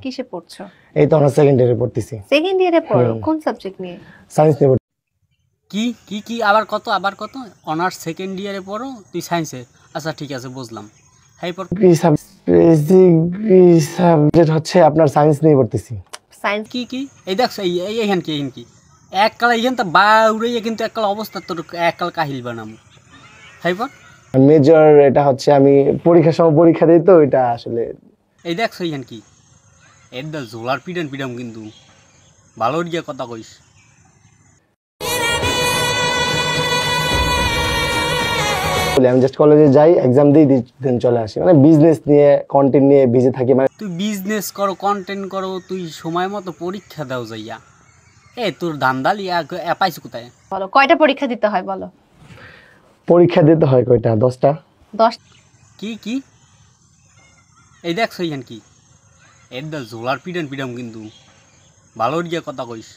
কিসে পড়ছো? এই তো আমরা সেকেন্ড ইয়ারে পড়তেছি। সেকেন্ড ইয়ারে পড়ো? কোন সাবজেক্ট নিয়ে? সায়েন্স নিয়ে পড়ছি। কি আবার কত অনার্স সেকেন্ড ইয়ারে পড়ো তুই সায়েন্সে? আচ্ছা ঠিক আছে বুঝলাম। হাই পর সাবজেক্ট হচ্ছে আপনার সায়েন্স নিয়ে পড়তেছি। সায়েন্স কি এই দেখছো এইখান কি এককাল এইখান তো বাউড়াইয়া কিন্তু এককাল অবস্থা তোর এককাল কাহিল বানাম। হাই পর মেজর এটা হচ্ছে আমি পরীক্ষার সময় পরীক্ষা দিই তো এটা আসলে। এই দেখছো এইখান কি এর জোলার পিডাম কিন্তু ভালো গিয়া কথা কইস। আমি জাস্ট কলেজে যাই, এক্সাম দিই, দেন চলে আসি। মানে বিজনেস নিয়ে কন্টেন্ট নিয়ে বিজি থাকি। মানে তুই বিজনেস করো কন্টেন্ট করো তুই সময় মতো পরীক্ষা দাও যাইয়া। তোর দান্দালি পাইছো কোথায়? বলো কয়টা পরীক্ষা দিতে হয় বলো? পরীক্ষা দিতে হয় কয়টা? 10টা। 10? কি এই দেখছো এইখান কি এর জোলার পিডাম কিন্তু ভালো গিয়া কথা কইস।